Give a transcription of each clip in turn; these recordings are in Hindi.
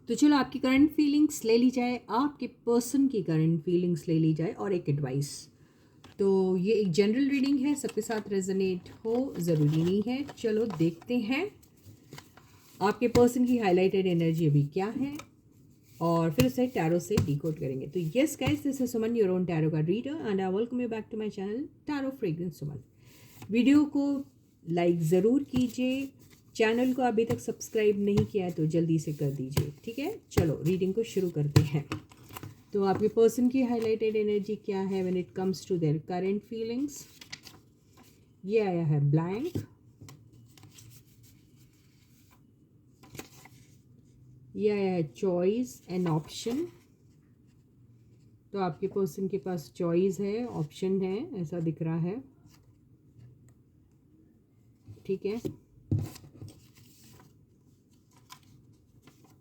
तो चलो आपकी करंट फीलिंग्स ले ली जाए, आपके पर्सन की करंट फीलिंग्स ले ली जाए और एक एडवाइस। तो ये एक जनरल रीडिंग है, सबके साथ रेजोनेट हो ज़रूरी नहीं है। चलो देखते हैं आपके पर्सन की हाईलाइटेड एनर्जी अभी क्या है और फिर उसे टैरो से डिकोड करेंगे। तो yes guys, this is Suman, your own tarot का reader, and I welcome you back to my channel tarot fragrance Suman. Video को लाइक ज़रूर कीजिए, चैनल को अभी तक सब्सक्राइब नहीं किया है तो जल्दी से कर दीजिए, ठीक है। चलो रीडिंग को शुरू करते हैं। तो आपके पर्सन की हाईलाइटेड एनर्जी क्या है when it comes to their current feelings. ये आया है ब्लैंक, ये आया है चॉइस एंड ऑप्शन। तो आपके पर्सन के पास चॉइस है, ऑप्शन है, ऐसा दिख रहा है, ठीक है।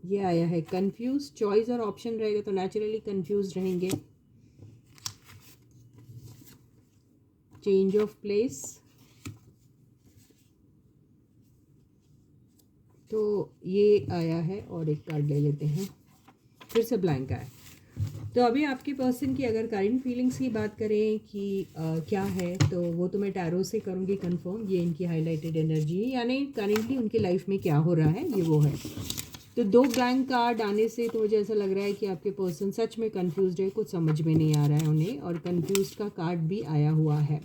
ये आया है कंफ्यूज। चॉइस और ऑप्शन रहेगा तो नेचुरली कंफ्यूज रहेंगे। चेंज ऑफ प्लेस, तो ये आया है और एक कार्ड ले लेते हैं, फिर से ब्लैंक आया। तो अभी आपके पर्सन की अगर करंट फीलिंग्स की बात करें कि क्या है, तो वो तो मैं टैरो से करूँगी कंफर्म। ये इनकी हाईलाइटेड एनर्जी है, यानी करेंटली उनकी लाइफ में क्या हो रहा है, ये वो है। तो दो ब्लैंक कार्ड आने से तो मुझे ऐसा लग रहा है कि आपके पर्सन सच में कंफ्यूज है, कुछ समझ में नहीं आ रहा है उन्हें, और कंफ्यूज का कार्ड भी आया हुआ है।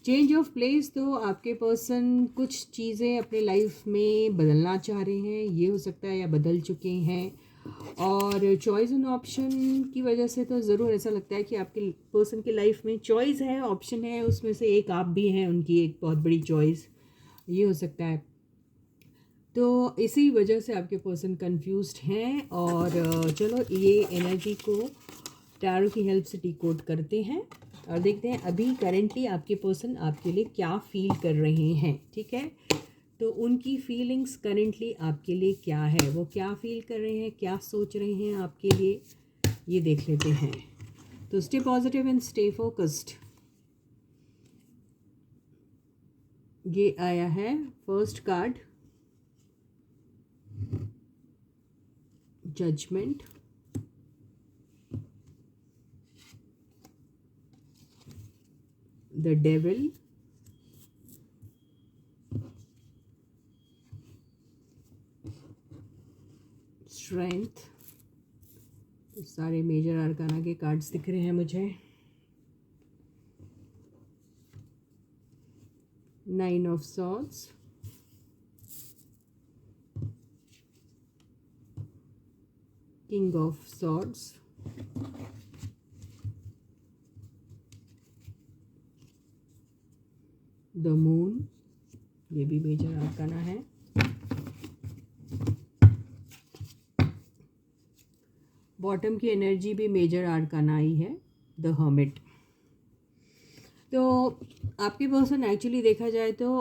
चेंज ऑफ प्लेस, तो आपके पर्सन कुछ चीज़ें अपने लाइफ में बदलना चाह रहे हैं, ये हो सकता है, या बदल चुके हैं। और चॉइस एंड ऑप्शन की वजह से तो ज़रूर ऐसा लगता है कि आपके पर्सन की लाइफ में चॉइस है, ऑप्शन है, उसमें से एक आप भी हैं उनकी एक बहुत बड़ी चॉइस, ये हो सकता है। तो इसी वजह से आपके पर्सन कंफ्यूज्ड हैं। और चलो ये एनर्जी को टैरो की हेल्प से डिकोड करते हैं और देखते हैं अभी करेंटली आपके पर्सन आपके लिए क्या फील कर रहे हैं, ठीक है। तो उनकी फीलिंग्स करेंटली आपके लिए क्या है, वो क्या फील कर रहे हैं, क्या सोच रहे हैं आपके लिए, ये देख लेते हैं। तो stay positive and stay focused. ये आया है first card, judgment, the devil, strength. सारे मेजर आर्काना के कार्ड्स दिख रहे हैं मुझे। 9 of swords, king of swords, the moon, ये भी मेजर आर्काना है। बॉटम की एनर्जी भी मेजर आर्काना आई है, द हर्मिट। तो आपके पर्सन एक्चुअली देखा जाए तो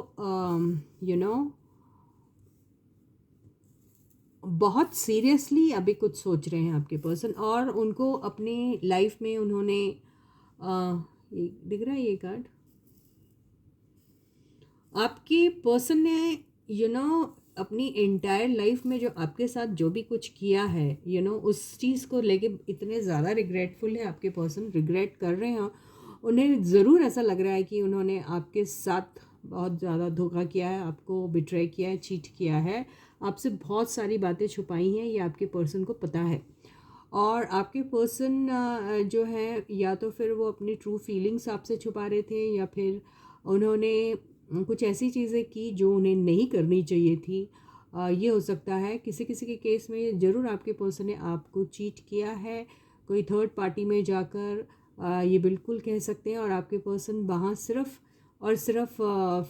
बहुत सीरियसली अभी कुछ सोच रहे हैं आपके पर्सन, और उनको अपनी लाइफ में उन्होंने दिख रहा है ये कार्ड, आपके पर्सन ने अपनी एंटायर लाइफ में जो आपके साथ जो भी कुछ किया है, उस चीज़ को लेके इतने ज़्यादा रिग्रेटफुल है आपके पर्सन, रिग्रेट कर रहे हैं। उन्हें ज़रूर ऐसा लग रहा है कि उन्होंने आपके साथ बहुत ज़्यादा धोखा किया है, आपको बिट्रे किया है, चीट किया है, आपसे बहुत सारी बातें छुपाई हैं, ये आपके पर्सन को पता है। और आपके पर्सन जो है, या तो फिर वो अपनी ट्रू फीलिंग्स आपसे छुपा रहे थे, या फिर उन्होंने कुछ ऐसी चीज़ें की जो उन्हें नहीं करनी चाहिए थी। ये हो सकता है, किसी किसी के केस में ज़रूर आपके पर्सन ने आपको चीट किया है, कोई थर्ड पार्टी में जाकर, ये बिल्कुल कह सकते हैं। और आपके पर्सन वहाँ सिर्फ और सिर्फ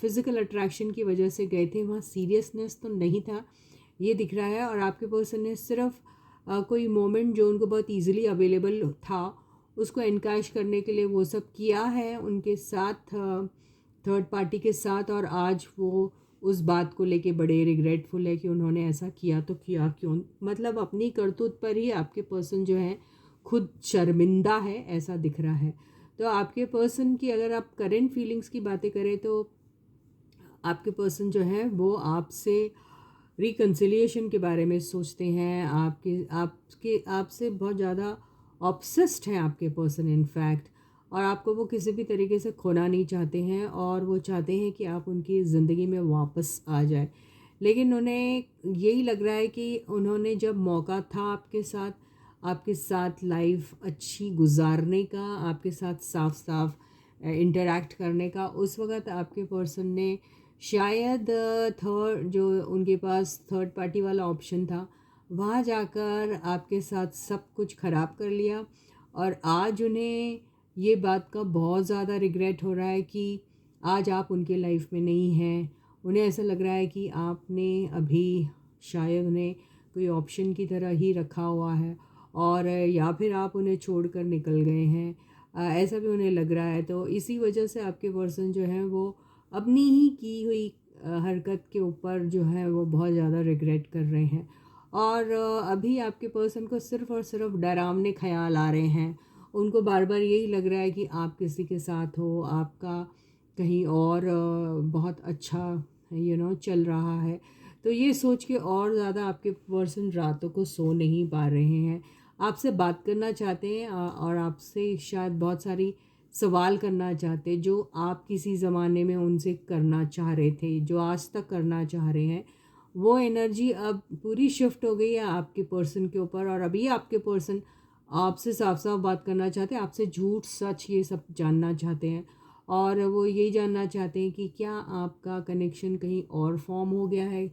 फिज़िकल अट्रैक्शन की वजह से गए थे, वहाँ सीरियसनेस तो नहीं था, ये दिख रहा है। और आपके पर्सन ने सिर्फ कोई मोमेंट जो उनको बहुत इजीली अवेलेबल था, उसको इनकैश करने के लिए वो सब किया है उनके साथ, थर्ड पार्टी के साथ। और आज वो उस बात को लेके बड़े रिग्रेटफुल है कि उन्होंने ऐसा किया, तो किया क्यों, मतलब अपनी करतूत पर ही आपके पर्सन जो है खुद शर्मिंदा है, ऐसा दिख रहा है। तो आपके पर्सन की अगर आप करंट फीलिंग्स की बातें करें, तो आपके पर्सन जो है वो आपसे रिकन्सिलिएशन के बारे में सोचते हैं, आपसे बहुत ज़्यादा ऑब्सेस्ड है आपके पर्सन इनफैक्ट, और आपको वो किसी भी तरीके से खोना नहीं चाहते हैं, और वो चाहते हैं कि आप उनकी ज़िंदगी में वापस आ जाए। लेकिन उन्हें यही लग रहा है कि उन्होंने जब मौका था आपके साथ लाइफ अच्छी गुजारने का, आपके साथ साफ साफ इंटरेक्ट करने का, उस वक्त आपके पर्सन ने शायद थर्ड जो उनके पास थर्ड पार्टी वाला ऑप्शन था, वहाँ जाकर आपके साथ सब कुछ ख़राब कर लिया। और आज उन्हें ये बात का बहुत ज़्यादा रिग्रेट हो रहा है कि आज आप उनके लाइफ में नहीं हैं। उन्हें ऐसा लग रहा है कि आपने अभी शायद उन्हें कोई ऑप्शन की तरह ही रखा हुआ है, और या फिर आप उन्हें छोड़कर निकल गए हैं, ऐसा भी उन्हें लग रहा है। तो इसी वजह से आपके पर्सन जो है वो अपनी ही की हुई हरकत के ऊपर जो है वो बहुत ज़्यादा रिग्रेट कर रहे हैं। और अभी आपके पर्सन को सिर्फ़ और सिर्फ डरावने ख्याल आ रहे हैं। उनको बार बार यही लग रहा है कि आप किसी के साथ हो, आपका कहीं और बहुत अच्छा चल रहा है। तो ये सोच के और ज़्यादा आपके पर्सन रातों को सो नहीं पा रहे हैं। आपसे बात करना चाहते हैं, और आपसे शायद बहुत सारी सवाल करना चाहते हैं जो आप किसी ज़माने में उनसे करना चाह रहे थे, जो आज तक करना चाह रहे हैं। वो एनर्जी अब पूरी शिफ्ट हो गई है आपके पर्सन के ऊपर, और अभी आपके पर्सन आपसे साफ साफ बात करना चाहते हैं, आपसे झूठ सच ये सब जानना चाहते हैं। और वो यही जानना चाहते हैं कि क्या आपका कनेक्शन कहीं और फॉर्म हो गया है,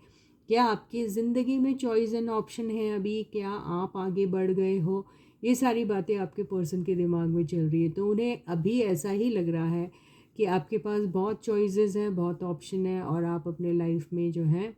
क्या आपकी ज़िंदगी में चॉइस एंड ऑप्शन है अभी, क्या आप आगे बढ़ गए हो। ये सारी बातें आपके पर्सन के दिमाग में चल रही है। तो उन्हें अभी ऐसा ही लग रहा है कि आपके पास बहुत चॉइसेस हैं, बहुत ऑप्शन है, और आप अपने लाइफ में जो है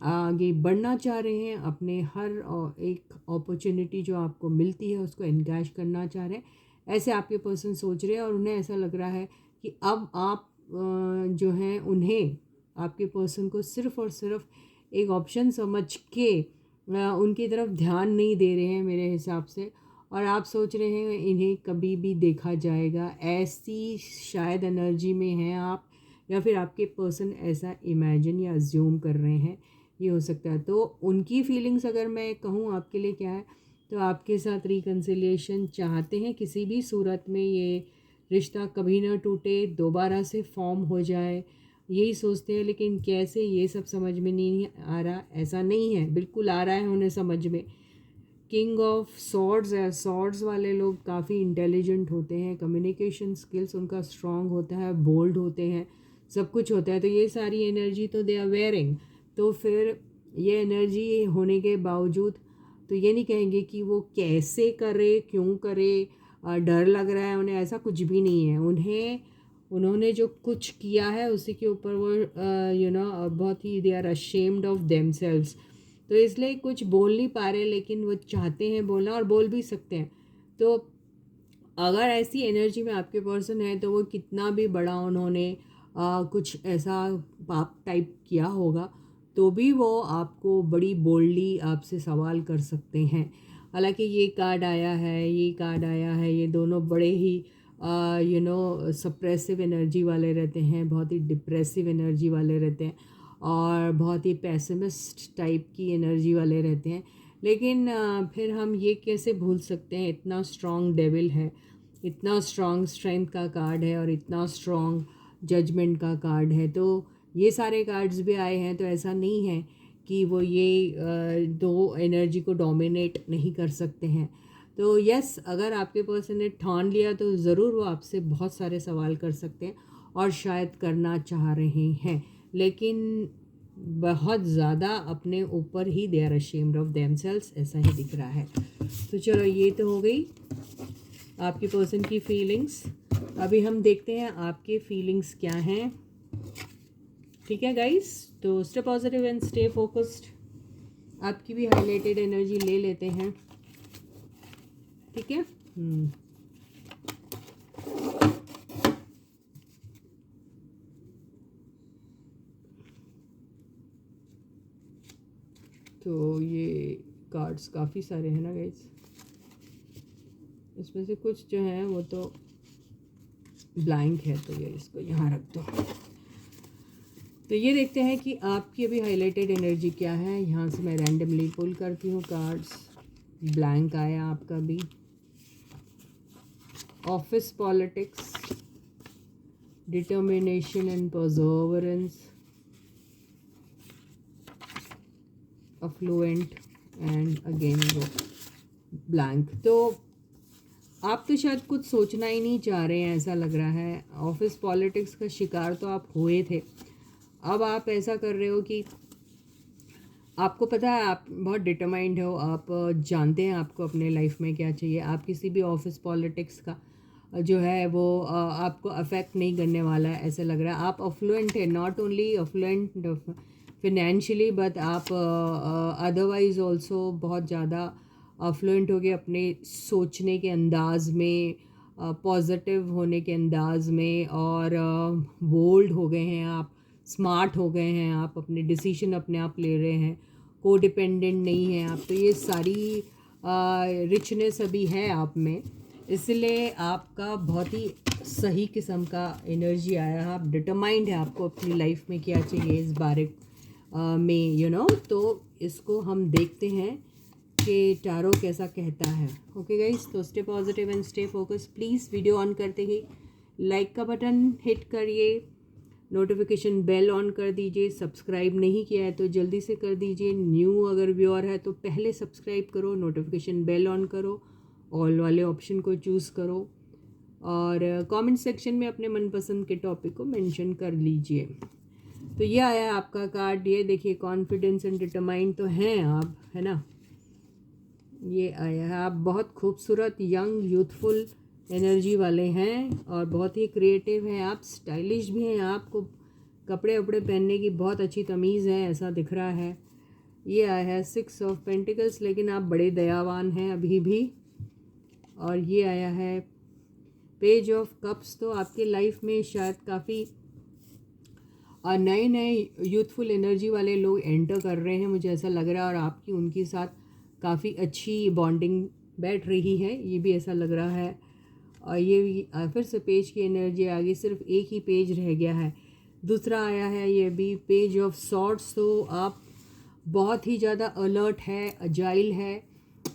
आगे बढ़ना चाह रहे हैं, अपने हर एक अपॉर्चुनिटी जो आपको मिलती है उसको एनकैश करना चाह रहे हैं। ऐसे आपके पर्सन सोच रहे हैं, और उन्हें ऐसा लग रहा है कि अब आप जो हैं उन्हें आपके पर्सन को सिर्फ़ और सिर्फ एक ऑप्शन समझ के उनकी तरफ ध्यान नहीं दे रहे हैं मेरे हिसाब से। और आप सोच रहे हैं इन्हें कभी भी देखा जाएगा, ऐसी शायद एनर्जी में हैं आप, या फिर आपके पर्सन ऐसा इमेजिन या अज्यूम कर रहे हैं, ये हो सकता है। तो उनकी फीलिंग्स अगर मैं कहूँ आपके लिए क्या है, तो आपके साथ रिकन्सिलिएशन चाहते हैं, किसी भी सूरत में ये रिश्ता कभी ना टूटे, दोबारा से फॉर्म हो जाए, यही सोचते हैं। लेकिन कैसे, ये सब समझ में नहीं आ रहा। ऐसा नहीं है, बिल्कुल आ रहा है उन्हें समझ में। किंग ऑफ सॉर्ड्स है, सॉर्ड्स वाले लोग काफ़ी इंटेलिजेंट होते हैं, कम्युनिकेशन स्किल्स उनका स्ट्रांग होता है, बोल्ड होते हैं, सब कुछ होता है। तो ये सारी एनर्जी तो दे आर वेयरिंग। तो फिर ये एनर्जी होने के बावजूद तो ये नहीं कहेंगे कि वो कैसे करे, क्यों करे, डर लग रहा है उन्हें, ऐसा कुछ भी नहीं है। उन्होंने जो कुछ किया है उसी के ऊपर वो बहुत ही they are ashamed of themselves. तो इसलिए कुछ बोल नहीं पा रहे, लेकिन वो चाहते हैं बोलना, और बोल भी सकते हैं। तो अगर ऐसी एनर्जी में आपके पर्सन है, तो वो कितना भी बड़ा उन्होंने कुछ ऐसा पाप टाइप किया होगा, तो भी वो आपको बड़ी बोल्डली आपसे सवाल कर सकते हैं। हालांकि ये कार्ड आया है, ये कार्ड आया है, ये दोनों बड़े ही सप्रेसिव एनर्जी वाले रहते हैं, बहुत ही डिप्रेसिव एनर्जी वाले रहते हैं, और बहुत ही पैसिमिस्ट टाइप की एनर्जी वाले रहते हैं। लेकिन फिर हम ये कैसे भूल सकते हैं, इतना स्ट्रॉन्ग डेविल है, इतना स्ट्रॉन्ग स्ट्रेंथ का कार्ड है, और इतना स्ट्रॉन्ग जजमेंट का कार्ड है। तो ये सारे कार्ड्स भी आए हैं, तो ऐसा नहीं है कि वो ये दो एनर्जी को डोमिनेट नहीं कर सकते हैं। तो यस, अगर आपके पर्सन ने ठान लिया तो ज़रूर वो आपसे बहुत सारे सवाल कर सकते हैं, और शायद करना चाह रहे हैं, लेकिन बहुत ज़्यादा अपने ऊपर ही they are ashamed of themselves, ऐसा ही दिख रहा है। तो चलो, ये तो हो गई आपके पर्सन की फीलिंग्स। अभी हम देखते हैं आपके फीलिंग्स क्या हैं। ठीक है गाइस, तो stay positive and stay focused. आपकी भी हाईलाइटेड एनर्जी ले लेते हैं, ठीक है। तो ये कार्ड्स काफ़ी सारे हैं ना गाइस, इसमें से कुछ जो है वो तो ब्लैंक है, तो ये इसको यहाँ रख दो। तो ये देखते हैं कि आपकी अभी हाईलाइटेड एनर्जी क्या है। यहाँ से मैं रैंडमली पुल करती हूँ कार्ड्स। ब्लैंक आया आपका भी। Office politics, determination and perseverance, affluent and again वो ब्लैंक। तो आप तो शायद कुछ सोचना ही नहीं चाह रहे हैं, ऐसा लग रहा है। ऑफिस पॉलिटिक्स का शिकार तो आप हुए थे, अब आप ऐसा कर रहे हो कि आपको पता है आप बहुत डिटरमाइंड हो, आप जानते हैं आपको अपने लाइफ में क्या चाहिए। आप किसी भी ऑफिस पॉलिटिक्स का जो है वो आपको अफेक्ट नहीं करने वाला है, ऐसा लग रहा है। आप अफ्लुएंट है, not only affluent financially but आप अदरवाइज ऑल्सो बहुत ज़्यादा अफ्लुएंट हो गए अपने सोचने के अंदाज में, पॉजिटिव होने के अंदाज में, और बोल्ड हो गए हैं आप, स्मार्ट हो गए हैं आप, अपने डिसीजन अपने आप ले रहे हैं, को डिपेंडेंट नहीं है आप। तो ये सारी रिचनेस अभी है आप में, इसलिए आपका बहुत ही सही किस्म का एनर्जी आया है। आप डिटरमाइंड है, आपको अपनी लाइफ में क्या चाहिए इस बारे में तो इसको हम देखते हैं कि टारो कैसा कहता है। ओके गाइस, तो stay positive and stay focus. Please video on करते ही लाइक का बटन हिट करिए, नोटिफिकेशन बेल ऑन कर दीजिए। सब्सक्राइब नहीं किया है तो जल्दी से कर दीजिए। न्यू अगर व्यूअर है तो पहले सब्सक्राइब करो, नोटिफिकेशन बेल ऑन करो, ऑल वाले ऑप्शन को चूज़ करो, और कमेंट सेक्शन में अपने मनपसंद के टॉपिक को मेंशन कर लीजिए। तो ये आया है आपका कार्ड, ये देखिए, कॉन्फिडेंस एंड डिटरमाइंड तो हैं आप, है ना। ये आया है, आप बहुत खूबसूरत, यंग, यूथफुल एनर्जी वाले हैं और बहुत ही क्रिएटिव हैं आप, स्टाइलिश भी हैं। आपको कपड़े वपड़े पहनने की बहुत अच्छी तमीज़ है, ऐसा दिख रहा है। ये आया है 6 ऑफ पेंटिकल्स, लेकिन आप बड़े दयावान हैं अभी भी। और ये आया है पेज ऑफ कप्स। तो आपके लाइफ में शायद काफ़ी नए नए यूथफुल एनर्जी वाले लोग एंटर कर रहे हैं, मुझे ऐसा लग रहा है, और आपकी उनके साथ काफ़ी अच्छी बॉन्डिंग बैठ रही है, ये भी ऐसा लग रहा है। और ये भी फिर से पेज की एनर्जी आ गई, सिर्फ एक ही पेज रह गया है। दूसरा आया है ये भी पेज ऑफ सॉर्ड्स। तो आप बहुत ही ज़्यादा अलर्ट है, अजाइल है,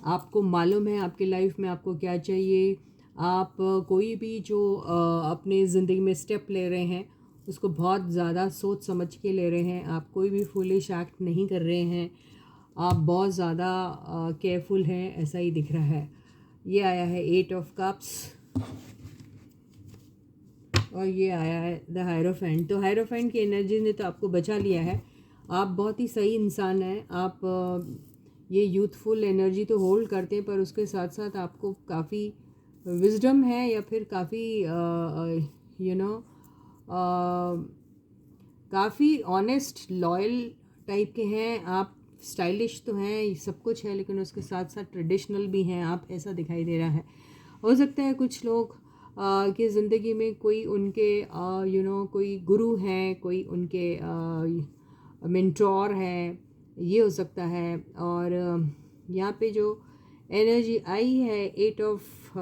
आपको मालूम है आपके लाइफ में आपको क्या चाहिए। आप कोई भी जो अपने ज़िंदगी में स्टेप ले रहे हैं उसको बहुत ज़्यादा सोच समझ के ले रहे हैं। आप कोई भी फुलिश एक्ट नहीं कर रहे हैं, आप बहुत ज़्यादा केयरफुल हैं, ऐसा ही दिख रहा है। ये आया है 8 ऑफ कप्स, और ये आया है द हायरोफेंट। तो हायरोफेंट की एनर्जी ने तो आपको बचा लिया है। आप बहुत ही सही इंसान हैं। आप ये यूथफुल एनर्जी तो होल्ड करते हैं, पर उसके साथ साथ आपको काफ़ी विजडम है, या फिर काफ़ी काफ़ी ऑनेस्ट, लॉयल टाइप के हैं आप। स्टाइलिश तो हैं, ये सब कुछ है, लेकिन उसके साथ साथ ट्रेडिशनल भी हैं आप, ऐसा दिखाई दे रहा है। हो सकता है कुछ लोग की ज़िंदगी में कोई उनके कोई गुरु हैं, कोई उनके मेंटोर है, ये हो सकता है। और यहाँ पे जो एनर्जी आई है 8 ऑफ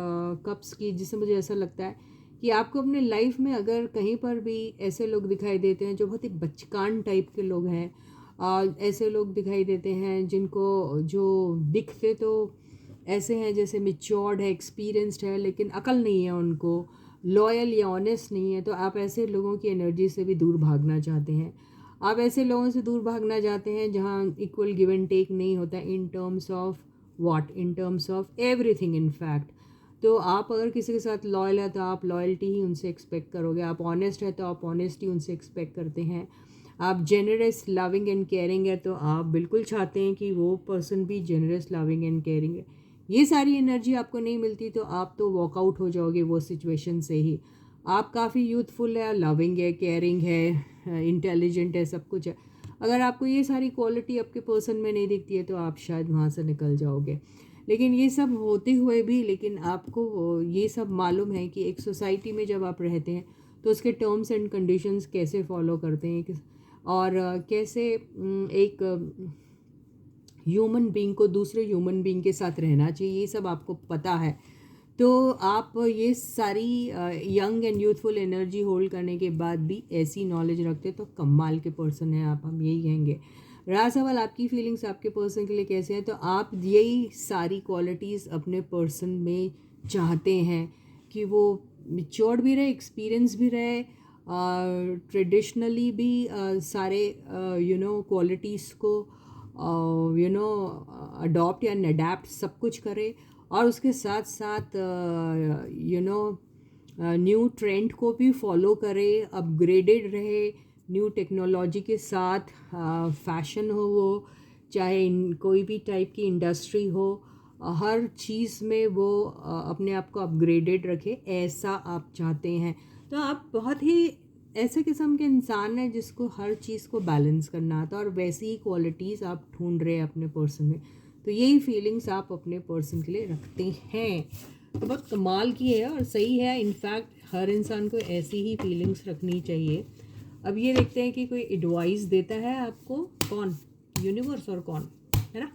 कप्स की, जिससे मुझे ऐसा लगता है कि आपको अपने लाइफ में अगर कहीं पर भी ऐसे लोग दिखाई देते हैं जो बहुत ही बचकान टाइप के लोग हैं, ऐसे लोग दिखाई देते हैं जिनको जो दिखते तो ऐसे हैं जैसे मेच्योर्ड है, एक्सपीरियंस्ड है, लेकिन अकल नहीं है उनको, लॉयल या ऑनेस्ट नहीं है, तो आप ऐसे लोगों की एनर्जी से भी दूर भागना चाहते हैं। आप ऐसे लोगों से दूर भागना चाहते हैं जहाँ इक्वल गिव एंड टेक नहीं होता, in terms of what, in terms of everything in fact. तो आप अगर किसी के साथ लॉयल है तो आप लॉयल्टी ही उनसे एक्सपेक्ट करोगे, आप ऑनेस्ट है तो आप ऑनेस्टी उनसे एक्सपेक्ट करते हैं, आप जेनरस, लविंग एंड केयरिंग है तो आप बिल्कुल चाहते हैं कि वो पर्सन भी जेनरस, लविंग एंड केयरिंग है। ये सारी एनर्जी आपको नहीं मिलती तो आप तो वॉकआउट हो जाओगे वो सिचुएशन से ही। आप काफ़ी यूथफुल है, लविंग है, केयरिंग है, इंटेलिजेंट है, सब कुछ है। अगर आपको ये सारी क्वालिटी आपके पर्सन में नहीं दिखती है तो आप शायद वहाँ से निकल जाओगे। लेकिन ये सब होते हुए भी, लेकिन आपको ये सब मालूम है कि एक सोसाइटी में जब आप रहते हैं तो उसके टर्म्स एंड कंडीशंस कैसे फॉलो करते हैं, और कैसे एक ह्यूमन बीइंग को दूसरे ह्यूमन बीइंग के साथ रहना चाहिए, ये सब आपको पता है। तो आप ये सारी young and youthful energy hold करने के बाद भी ऐसी नॉलेज रखते तो कमाल के पर्सन हैं आप, हम यही कहेंगे। रहा सवाल आपकी फीलिंग्स आपके पर्सन के लिए कैसे हैं, तो आप यही सारी क्वालिटीज़ अपने पर्सन में चाहते हैं कि वो मेच्योर्ड भी रहे, एक्सपीरियंस भी रहे, ट्रेडिशनली भी सारे क्वालिटीज़ को अडॉप्ट या अडेप्ट सब कुछ करे, और उसके साथ साथ न्यू ट्रेंड को भी फॉलो करे, अपग्रेडेड रहे न्यू टेक्नोलॉजी के साथ। फैशन हो वो, चाहे कोई भी टाइप की इंडस्ट्री हो, हर चीज़ में वो अपने आप को अपग्रेडेड रखे, ऐसा आप चाहते हैं। तो आप बहुत ही ऐसे किस्म के इंसान हैं जिसको हर चीज़ को बैलेंस करना आता है, और वैसी ही क्वालिटीज़ आप ढूंढ रहे हैं अपने पर्सन में। तो यही फीलिंग्स आप अपने पर्सन के लिए रखते हैं, तो बहुत कमाल की है और सही है। इनफैक्ट हर इंसान को ऐसी ही फीलिंग्स रखनी चाहिए। अब ये देखते हैं कि कोई एडवाइस देता है आपको, कौन, यूनिवर्स और कौन, है ना,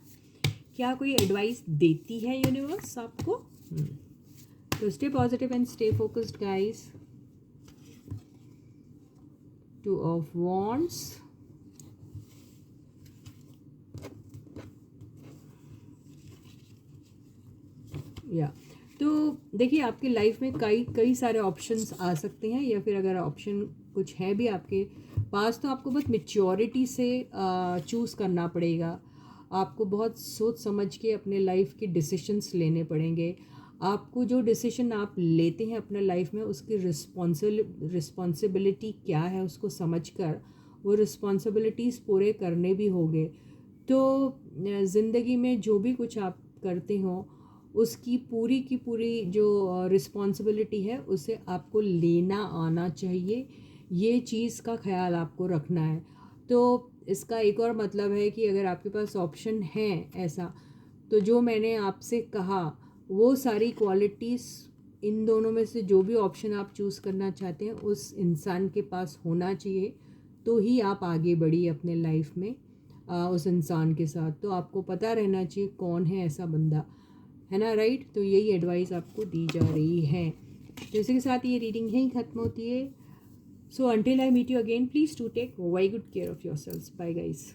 क्या कोई एडवाइस देती है यूनिवर्स आपको? तो stay positive and stay focused guys. Two of wands, या तो देखिए आपकी लाइफ में कई सारे ऑप्शंस आ सकते हैं, या फिर अगर ऑप्शन कुछ है भी आपके पास, तो आपको बहुत मेच्योरिटी से चूज़ करना पड़ेगा। आपको बहुत सोच समझ के अपने लाइफ के डिसीशंस लेने पड़ेंगे। आपको जो डिसीजन आप लेते हैं अपने लाइफ में, उसकी रिस्पॉन्सिबिलिटी क्या है उसको समझकर वो रिस्पॉन्सिबिलिटीज़ पूरे करने भी होंगे। तो ज़िंदगी में जो भी कुछ आप करते हो, उसकी पूरी की पूरी जो रिस्पॉन्सिबिलिटी है उसे आपको लेना आना चाहिए। ये चीज़ का ख्याल आपको रखना है। तो इसका एक और मतलब है कि अगर आपके पास ऑप्शन है ऐसा, तो जो मैंने आपसे कहा वो सारी क्वालिटीज़, इन दोनों में से जो भी ऑप्शन आप चूज़ करना चाहते हैं उस इंसान के पास होना चाहिए, तो ही आप आगे बढ़िए अपने लाइफ में उस इंसान के साथ। तो आपको पता रहना चाहिए कौन है ऐसा बंदा, है ना, राइट। तो यही एडवाइस आपको दी जा रही है। तो इसी के साथ ये रीडिंग यहीं ख़त्म होती है। So until I meet you again, please to take very good care of your self. Bye guys.